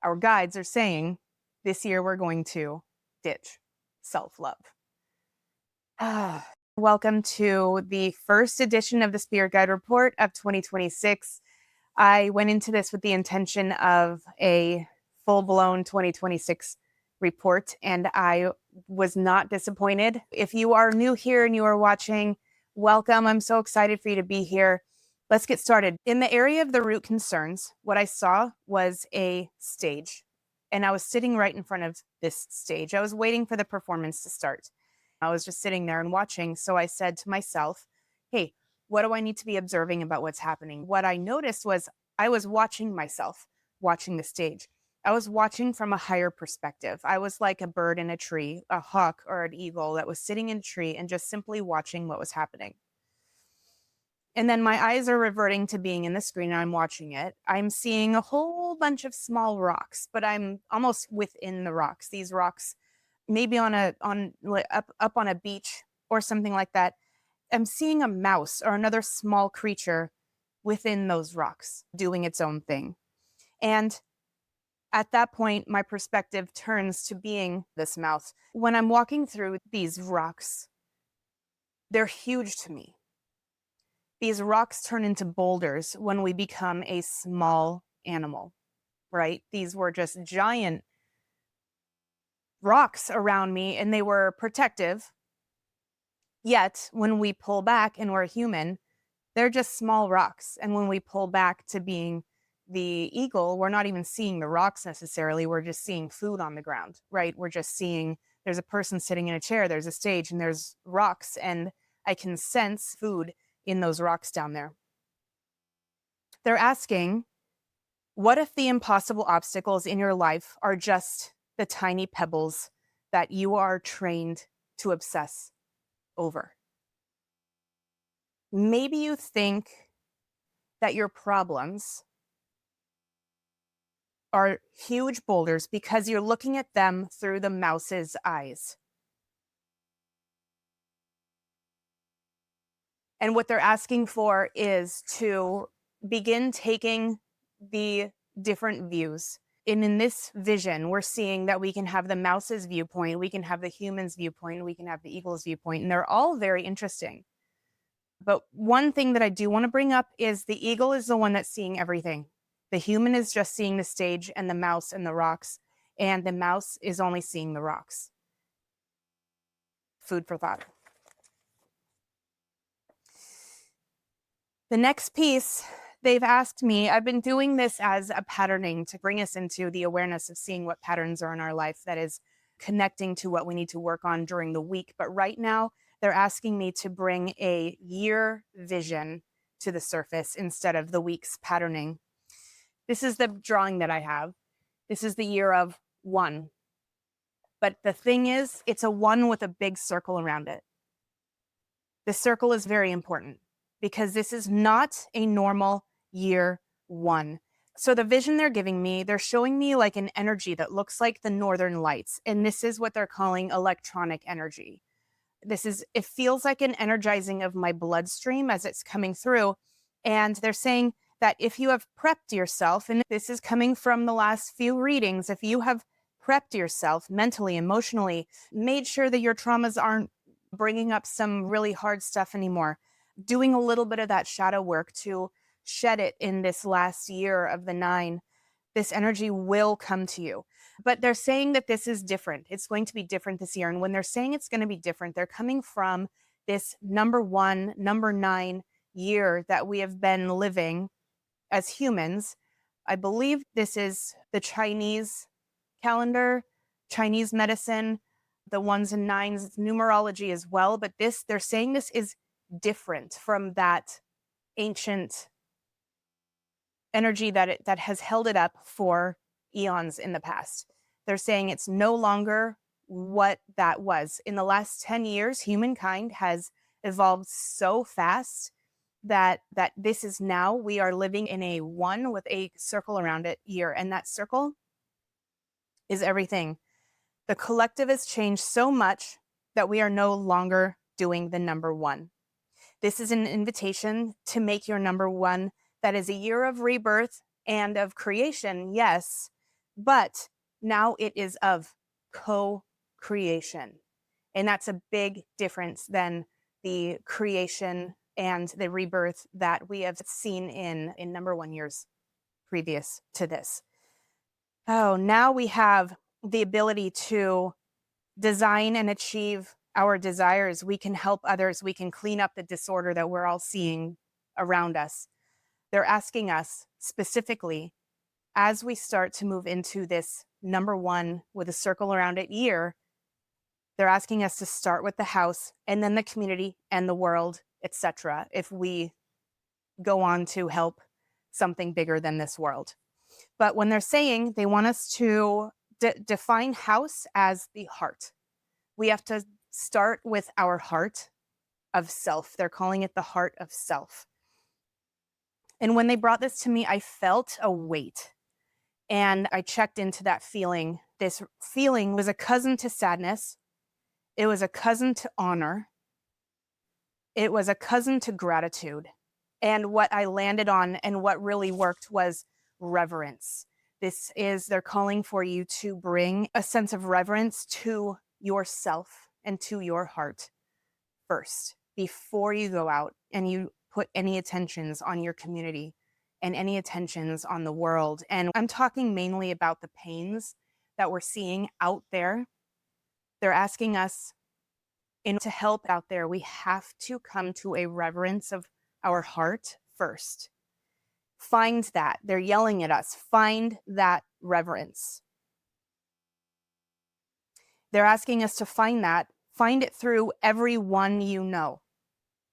our guides are saying this year we're going to ditch self-love. Welcome to the first edition of the Spirit Guide Report of 2026. I went into this with the intention of a full-blown 2026 report, and I was not disappointed. If you are new here and you are watching, welcome. I'm so excited for you to be here. Let's get started. In the area of the root concerns, what I saw was a stage, and I was sitting right in front of this stage. I was waiting for the performance to start. I was just sitting there and watching. So I said to myself, hey, what do I need to be observing about what's happening? What I noticed was I was watching myself, watching the stage. I was watching from a higher perspective. I was like a bird in a tree, a hawk or an eagle that was sitting in a tree and just simply watching what was happening. And then my eyes are reverting to being in the screen and I'm watching it. I'm seeing a whole bunch of small rocks, but I'm almost within the rocks. These rocks, maybe up on a beach or something like that. I'm seeing a mouse or another small creature within those rocks doing its own thing. And at that point, my perspective turns to being this mouse. When I'm walking through these rocks, they're huge to me. These rocks turn into boulders when we become a small animal, right? These were just giant rocks around me and they were protective. Yet when we pull back and we're human, they're just small rocks. And when we pull back to being the eagle, we're not even seeing the rocks necessarily. We're just seeing food on the ground, right? We're just seeing there's a person sitting in a chair, there's a stage, and there's rocks. And I can sense food in those rocks down there. They're asking, what if the impossible obstacles in your life are just the tiny pebbles that you are trained to obsess over? Maybe you think that your problems are huge boulders because you're looking at them through the mouse's eyes. And what they're asking for is to begin taking the different views. And in this vision, we're seeing that we can have the mouse's viewpoint, we can have the human's viewpoint, we can have the eagle's viewpoint, and they're all very interesting. But one thing that I do want to bring up is the eagle is the one that's seeing everything. The human is just seeing the stage and the mouse and the rocks, and the mouse is only seeing the rocks. Food for thought. The next piece, they've asked me, I've been doing this as a patterning to bring us into the awareness of seeing what patterns are in our life that is connecting to what we need to work on during the week. But right now, they're asking me to bring a year vision to the surface instead of the week's patterning. This is the drawing that I have. This is the year of 1. But the thing is, it's a 1 with a big circle around it. The circle is very important because this is not a normal year 1. So the vision they're giving me, they're showing me like an energy that looks like the northern lights. And this is what they're calling electronic energy. It feels like an energizing of my bloodstream as it's coming through. And they're saying that if you have prepped yourself, and this is coming from the last few readings, if you have prepped yourself mentally, emotionally, made sure that your traumas aren't bringing up some really hard stuff anymore, doing a little bit of that shadow work to shed it in this last year of the 9, this energy will come to you. But they're saying that this is different. It's going to be different this year. And when they're saying it's going to be different, they're coming from this number 1, number 9 year that we have been living as humans. I believe this is the Chinese calendar, Chinese medicine, the 1s and 9s, it's numerology as well. But they're saying this is different from that ancient energy that has held it up for eons in the past. They're saying it's no longer what that was. In the last 10 years, humankind has evolved so fast that this is now, we are living in a 1 with a circle around it year. And that circle is everything. The collective has changed so much that we are no longer doing the number 1. This is an invitation to make your number 1. That is a year of rebirth and of creation, yes, but now it is of co-creation. And that's a big difference than the creation and the rebirth that we have seen in number one years previous to this. Oh, now we have the ability to design and achieve our desires. We can help others. We can clean up the disorder that we're all seeing around us. They're asking us specifically, as we start to move into this number one with a circle around it year, they're asking us to start with the house and then the community and the world, etc. if we go on to help something bigger than this world. But when they're saying they want us to define house as the heart, we have to start with our heart of self. They're calling it the heart of self. And when they brought this to me, I felt a weight. And I checked into that feeling. This feeling was a cousin to sadness. It was a cousin to honor. It was a cousin to gratitude. And what I landed on and what really worked was reverence. They're calling for you to bring a sense of reverence to yourself and to your heart first before you go out and you put any attentions on your community and any attentions on the world. And I'm talking mainly about the pains that we're seeing out there. They're asking us to help out there. We have to come to a reverence of our heart first. Find that. They're yelling at us. Find that reverence. They're asking us to find that. Find it through everyone you know.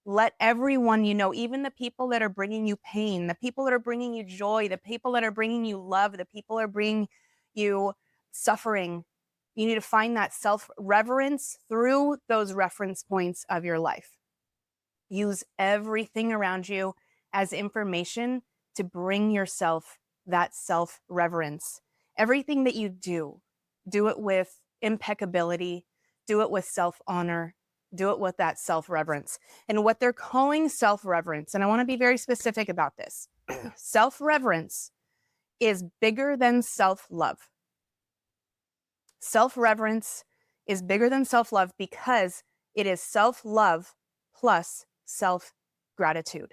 Let everyone you know, even the people that are bringing you pain, the people that are bringing you joy, the people that are bringing you love, the people that are bringing you suffering, you need to find that self-reverence through those reference points of your life. Use everything around you as information to bring yourself that self-reverence. Everything that you do it with impeccability, do it with self-honor, do it with that self-reverence. And what they're calling self-reverence, and I want to be very specific about this, self-reverence is bigger than self-love. Self-reverence is bigger than self-love because it is self-love plus self-gratitude.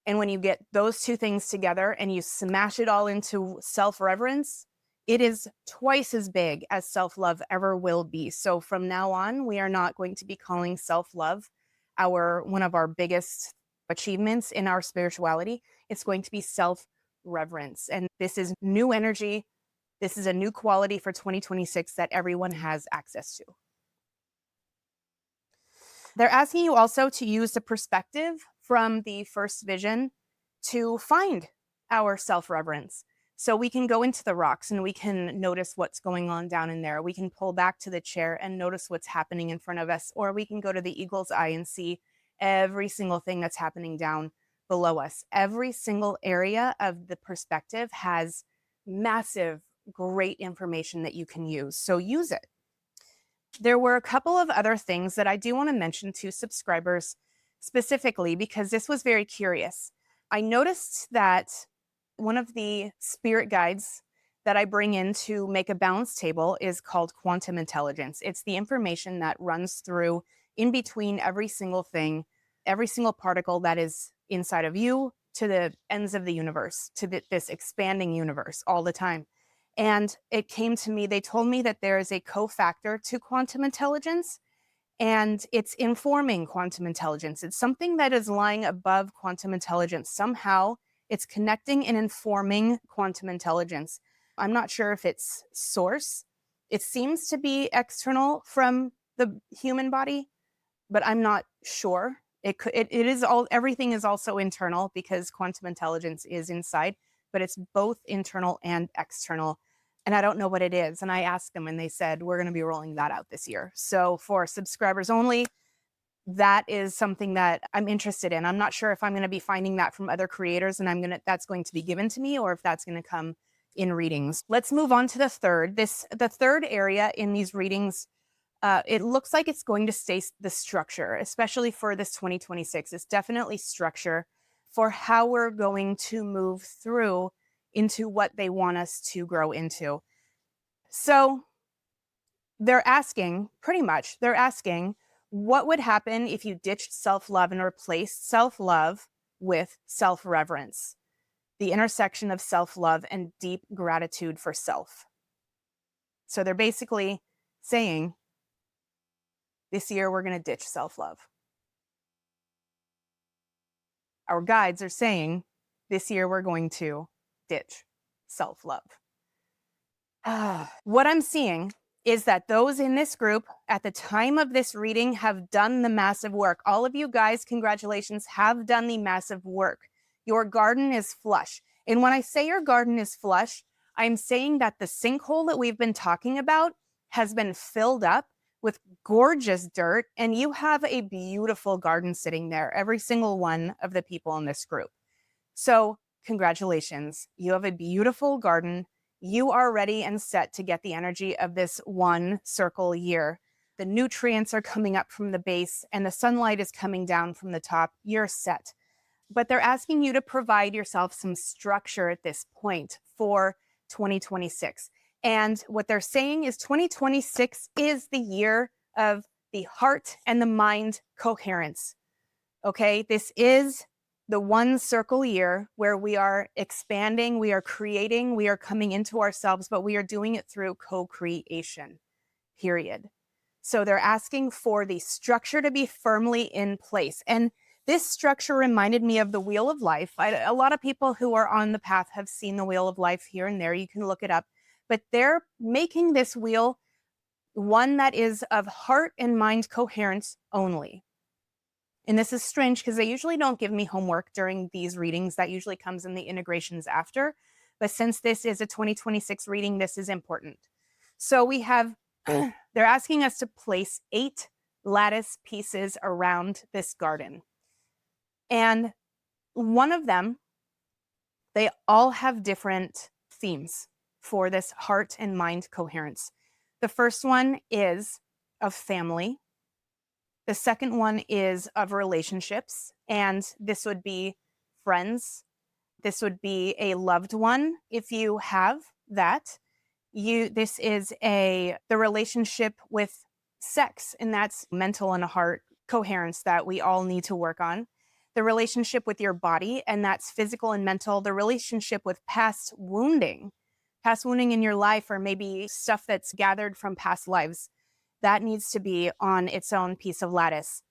And when you get those two things together and you smash it all into self-reverence, it is twice as big as self-love ever will be. So from now on, we are not going to be calling self-love one of our biggest achievements in our spirituality. It's going to be self-reverence. And this is new energy. This is a new quality for 2026 that everyone has access to. They're asking you also to use the perspective from the first vision to find our self-reverence. So we can go into the rocks and we can notice what's going on down in there. We can pull back to the chair and notice what's happening in front of us, or we can go to the eagle's eye and see every single thing that's happening down below us. Every single area of the perspective has massive, great information that you can use. So use it. There were a couple of other things that I do want to mention to subscribers specifically because this was very curious. I noticed that one of the spirit guides that I bring in to make a balance table is called quantum intelligence. It's the information that runs through in between every single thing, every single particle that is inside of you to the ends of the universe, to this expanding universe all the time. And it came to me, they told me that there is a cofactor to quantum intelligence, and it's informing quantum intelligence. It's something that is lying above quantum intelligence. Somehow it's connecting and informing quantum intelligence. I'm not sure if it's source. It seems to be external from the human body, but I'm not sure. Everything is also internal because quantum intelligence is inside, but it's both internal and external. And I don't know what it is. And I asked them and they said, we're going to be rolling that out this year. So for subscribers only, that is something that I'm interested in. I'm not sure if I'm going to be finding that from other creators and that's going to be given to me or if that's going to come in readings. Let's move on to the third. The third area in these readings, it looks like it's going to stay the structure, especially for this 2026. It's definitely structure for how we're going to move through into what they want us to grow into. So they're asking, pretty much, they're asking, what would happen if you ditched self-love and replaced self-love with self-reverence, the intersection of self-love and deep gratitude for self? So they're basically saying, this year we're going to ditch self-love. Our guides are saying, this year we're going to ditch self-love. What I'm seeing is that those in this group at the time of this reading have done the massive work. All of you guys, congratulations, have done the massive work. Your garden is flush. And when I say your garden is flush, I'm saying that the sinkhole that we've been talking about has been filled up with gorgeous dirt, and you have a beautiful garden sitting there, every single one of the people in this group. So congratulations, you have a beautiful garden. You are ready and set to get the energy of this one circle year. The nutrients are coming up from the base and the sunlight is coming down from the top. You're set. But they're asking you to provide yourself some structure at this point for 2026. And what they're saying is 2026 is the year of the heart and the mind coherence. Okay, this is the one circle year where we are expanding, we are creating, we are coming into ourselves, but we are doing it through co-creation, period. So they're asking for the structure to be firmly in place. And this structure reminded me of the Wheel of Life. A lot of people who are on the path have seen the Wheel of Life here and there. You can look it up. But they're making this wheel one that is of heart and mind coherence only. And this is strange because they usually don't give me homework during these readings. That usually comes in the integrations after. But since this is a 2026 reading, this is important. So we have, they're asking us to place 8 lattice pieces around this garden. And one of them, they all have different themes for this heart and mind coherence. The first one is of family. The second one is of relationships, and this would be friends. This would be a loved one if you have that. This is the relationship with sex, and that's mental and heart coherence that we all need to work on. The relationship with your body, and that's physical and mental. The relationship with past wounding in your life, or maybe stuff that's gathered from past lives. That needs to be on its own piece of lattice.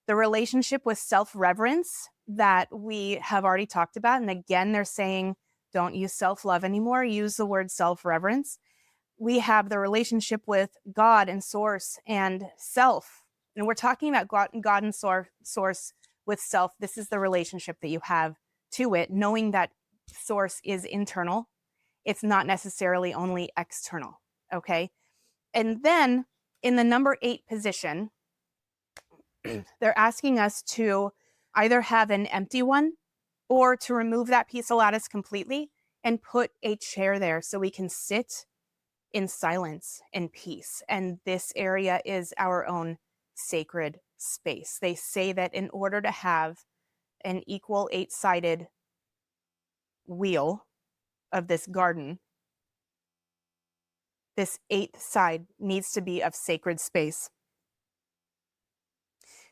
The relationship with self-reverence that we have already talked about. And again, they're saying, don't use self-love anymore. Use the word self-reverence. We have the relationship with God and source and self. And we're talking about God and source with self. This is the relationship that you have to it, knowing that source is internal. It's not necessarily only external. Okay. And then in the number 8 position, they're asking us to either have an empty one or to remove that piece of lattice completely and put a chair there so we can sit in silence and peace. And this area is our own sacred space. They say that in order to have an equal 8-sided wheel of this garden, this 8th side needs to be of sacred space.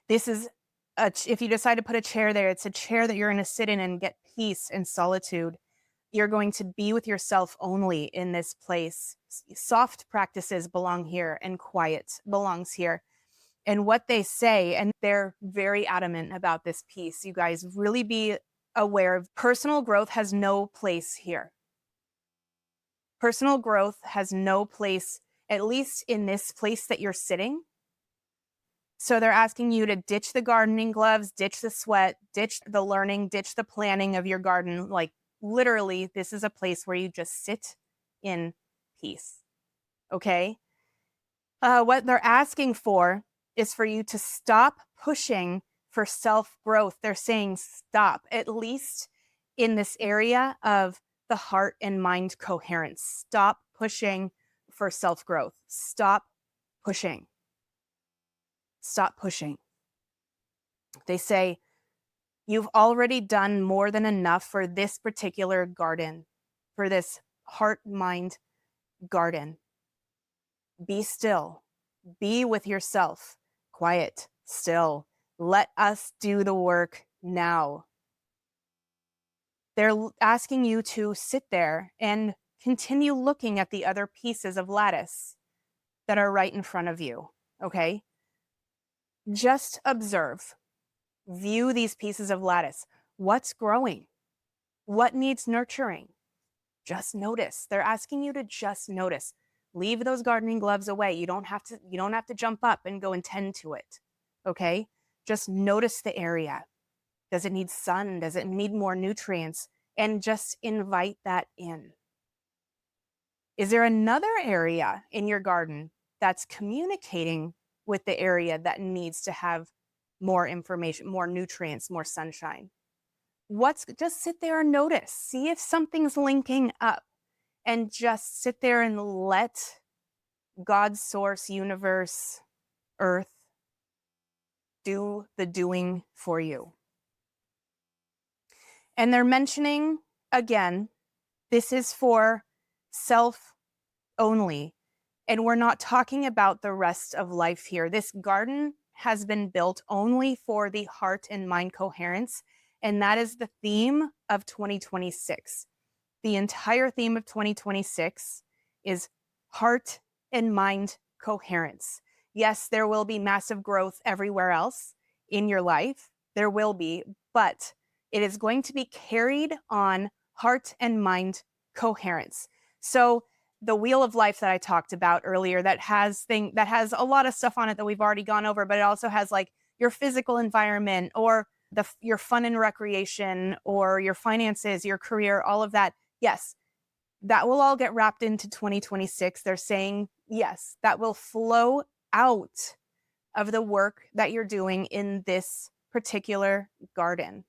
This is, if you decide to put a chair there, it's a chair that you're going to sit in and get peace and solitude. You're going to be with yourself only in this place. Soft practices belong here, and quiet belongs here. And what they say, and they're very adamant about this piece, you guys really be aware of, personal growth has no place here. Personal growth has no place, at least in this place that you're sitting. So they're asking you to ditch the gardening gloves, ditch the sweat, ditch the learning, ditch the planning of your garden. Like literally, this is a place where you just sit in peace. Okay? What they're asking for is for you to stop pushing for self-growth. They're saying stop, at least in this area of the heart and mind coherence. Stop pushing for self-growth. Stop pushing. Stop pushing. They say, you've already done more than enough for this particular garden, for this heart-mind garden. Be still. Be with yourself. Quiet, still. Let us do the work now. They're asking you to sit there and continue looking at the other pieces of lattice that are right in front of you, okay? Just observe. View these pieces of lattice. What's growing? What needs nurturing? Just notice. They're asking you to just notice. Leave those gardening gloves away. You don't have to jump up and go and tend to it. Okay? Just notice the area. Does it need sun? Does it need more nutrients? And just invite that in. Is there another area in your garden that's communicating with the area that needs to have more information, more nutrients, more sunshine? Just sit there and notice. See if something's linking up, and just sit there and let God's source, universe, earth do the doing for you. And they're mentioning, again, this is for self only. And we're not talking about the rest of life here. This garden has been built only for the heart and mind coherence. And that is the theme of 2026. The entire theme of 2026 is heart and mind coherence. Yes, there will be massive growth everywhere else in your life. There will be, but it is going to be carried on heart and mind coherence. So the wheel of life that I talked about earlier that has a lot of stuff on it that we've already gone over, but it also has like your physical environment or your fun and recreation or your finances, your career, all of that. Yes, that will all get wrapped into 2026. They're saying, yes, that will flow out of the work that you're doing in this particular garden.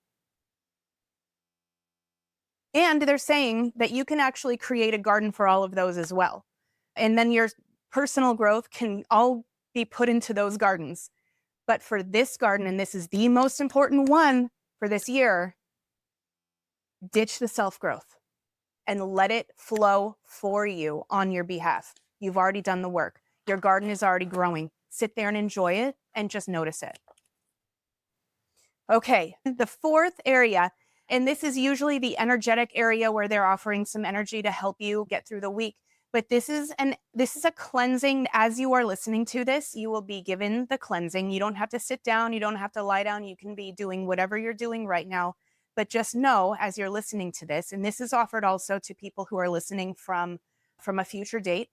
And they're saying that you can actually create a garden for all of those as well. And then your personal growth can all be put into those gardens. But for this garden, and this is the most important one for this year, ditch the self-growth and let it flow for you on your behalf. You've already done the work. Your garden is already growing. Sit there and enjoy it and just notice it. Okay, the fourth area, and this is usually the energetic area where they're offering some energy to help you get through the week. But this is a cleansing. As you are listening to this, you will be given the cleansing. You don't have to sit down. You don't have to lie down. You can be doing whatever you're doing right now. But just know as you're listening to this, and this is offered also to people who are listening from a future date,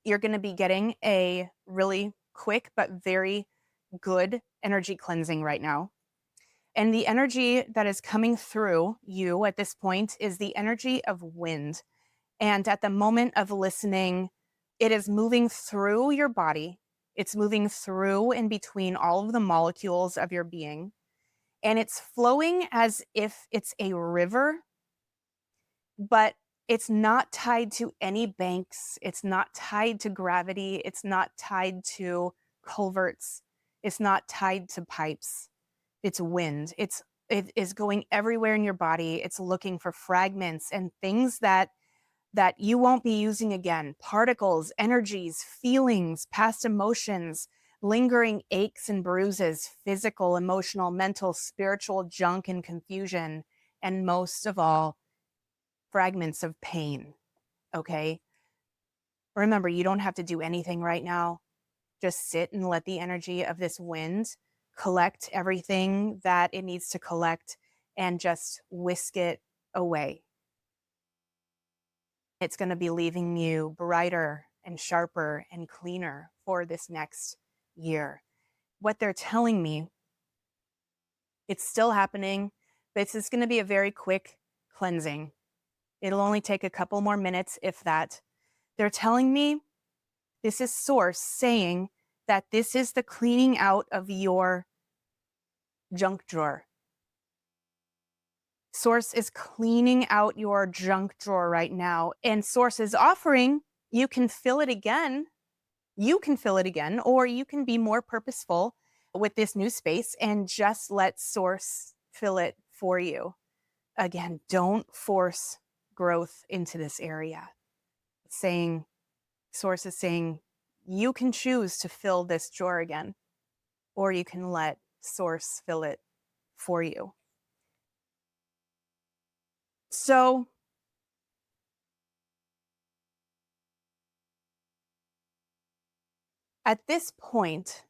you're going to be getting a really quick but very good energy cleansing right now. And the energy that is coming through you at this point is the energy of wind. And at the moment of listening, it is moving through your body. It's moving through in between all of the molecules of your being. And it's flowing as if it's a river, but it's not tied to any banks. It's not tied to gravity. It's not tied to culverts. It's not tied to pipes. It's wind. It is going everywhere in your body. It's looking for fragments and things that you won't be using again. Particles, energies, feelings, past emotions, lingering aches and bruises, physical, emotional, mental, spiritual junk and confusion, and most of all, fragments of pain. Okay? Remember, you don't have to do anything right now. Just sit and let the energy of this wind collect everything that it needs to collect and just whisk it away. It's going to be leaving you brighter and sharper and cleaner for this next year. What they're telling me, it's still happening, but this is going to be a very quick cleansing. It'll only take a couple more minutes, if that. They're telling me this is Source saying that this is the cleaning out of your junk drawer. Source is cleaning out your junk drawer right now, and Source is offering, you can fill it again. You can fill it again, or you can be more purposeful with this new space and just let Source fill it for you. Again, don't force growth into this area. Source is saying, you can choose to fill this drawer again, or you can let Source fill it for you. So at this point,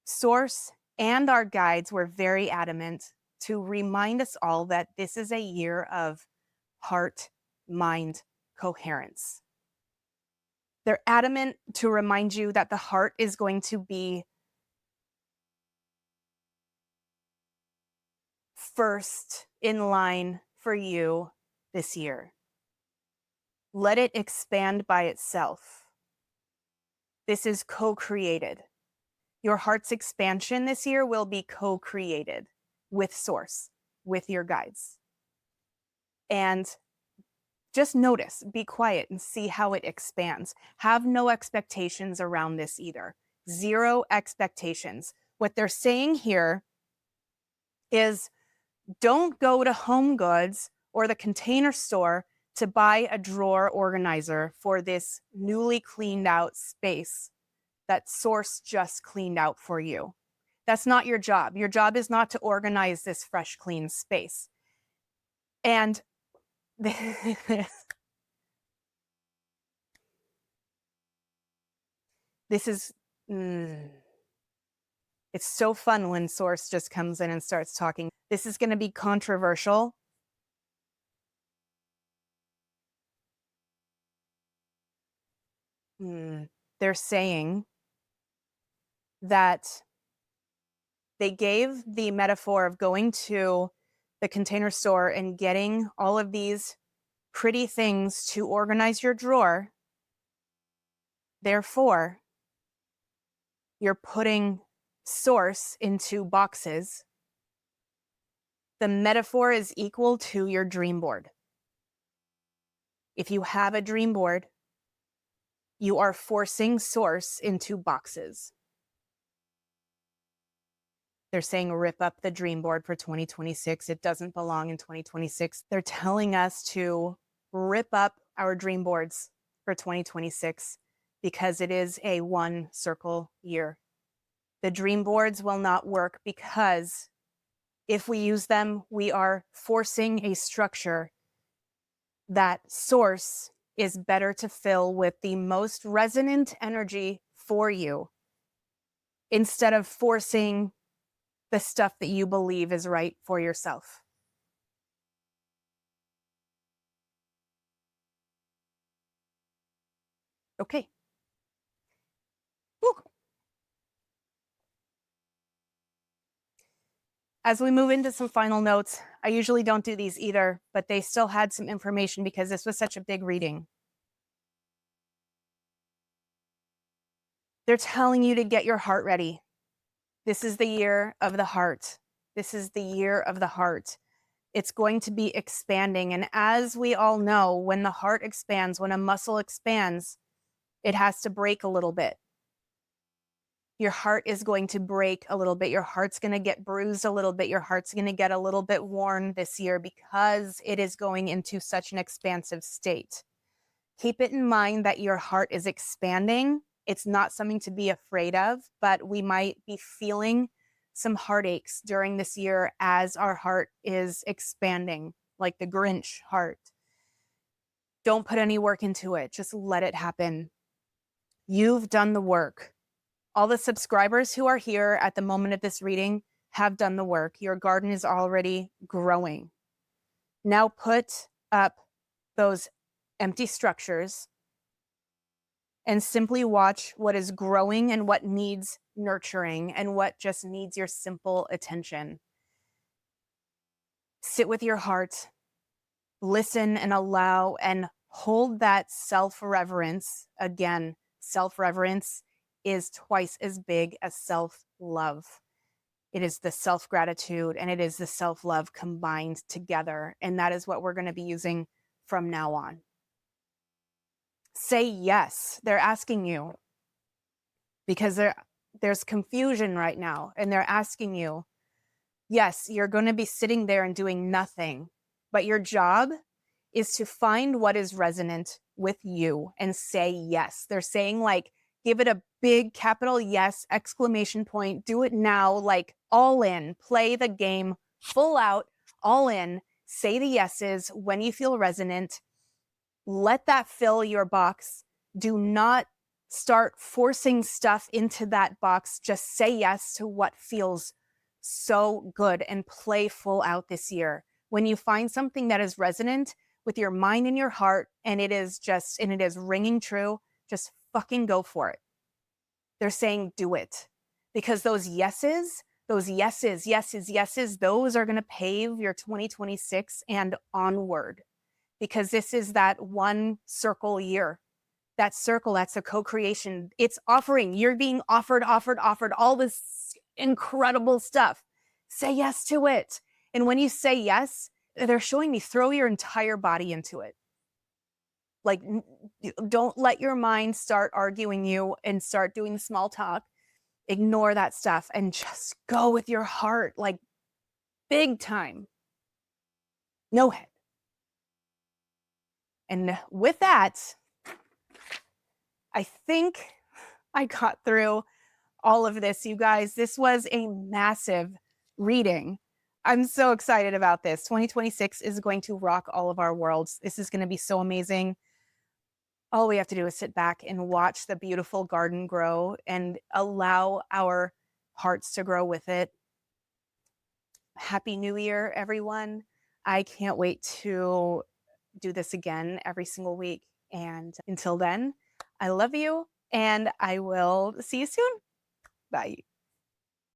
Source and our guides were very adamant to remind us all that this is a year of heart-mind coherence. They're adamant to remind you that the heart is going to be first in line for you this year. Let it expand by itself. This is co-created. Your heart's expansion this year will be co-created with Source, with your guides. And just notice, be quiet, and see how it expands. Have no expectations around this either. Zero expectations. What they're saying here is, don't go to Home Goods or the Container Store to buy a drawer organizer for this newly cleaned out space that Source just cleaned out for you. That's not your job. Your job is not to organize this fresh, clean space. And this is, it's so fun when Source just comes in and starts talking. This is going to be controversial. They're saying that they gave the metaphor of going to the Container Store and getting all of these pretty things to organize your drawer. Therefore, you're putting Source into boxes. The metaphor is equal to your dream board. If you have a dream board, you are forcing Source into boxes. They're saying rip up the dream board for 2026. It doesn't belong in 2026. They're telling us to rip up our dream boards for 2026 because it is a one circle year. The dream boards will not work because if we use them, we are forcing a structure that Source is better to fill with the most resonant energy for you instead of forcing the stuff that you believe is right for yourself. Okay. Woo. As we move into some final notes, I usually don't do these either, but they still had some information because this was such a big reading. They're telling you to get your heart ready. This is the year of the heart. This is the year of the heart. It's going to be expanding. And as we all know, when the heart expands, when a muscle expands, it has to break a little bit. Your heart is going to break a little bit. Your heart's going to get bruised a little bit. Your heart's going to get a little bit worn this year because it is going into such an expansive state. Keep it in mind that your heart is expanding. It's not something to be afraid of, but we might be feeling some heartaches during this year as our heart is expanding, like the Grinch heart. Don't put any work into it. Just let it happen. You've done the work. All the subscribers who are here at the moment of this reading have done the work. Your garden is already growing. Now put up those empty structures and simply watch what is growing and what needs nurturing and what just needs your simple attention. Sit with your heart, listen and allow and hold that self-reverence. Again, self-reverence is twice as big as self-love. It is the self-gratitude and it is the self-love combined together. And that is what we're going to be using from now on. Say yes. They're asking you because there's confusion right now. And they're asking you, yes, you're going to be sitting there and doing nothing. But your job is to find what is resonant with you and say yes. They're saying, like, give it a big capital yes, exclamation point, do it now, like all in, play the game full out, all in, say the yeses when you feel resonant. Let that fill your box. Do not start forcing stuff into that box. Just say yes to what feels so good and play full out this year. When you find something that is resonant with your mind and your heart, and it is ringing true, just fucking go for it. They're saying do it, because those yeses, those are going to pave your 2026 and onward, because this is that one circle year. That circle, that's a co-creation. It's offering. You're being offered all this incredible stuff. Say yes to it. And when you say yes, they're showing me throw your entire body into it. Like, don't let your mind start arguing you and start doing small talk. Ignore that stuff and just go with your heart, like big time. No head. And with that, I think I got through all of this, you guys. This was a massive reading. I'm so excited about this. 2026 is going to rock all of our worlds. This is going to be so amazing. All we have to do is sit back and watch the beautiful garden grow and allow our hearts to grow with it. Happy New Year, everyone. I can't wait to do this again every single week. And until then, I love you, and I will see you soon. Bye.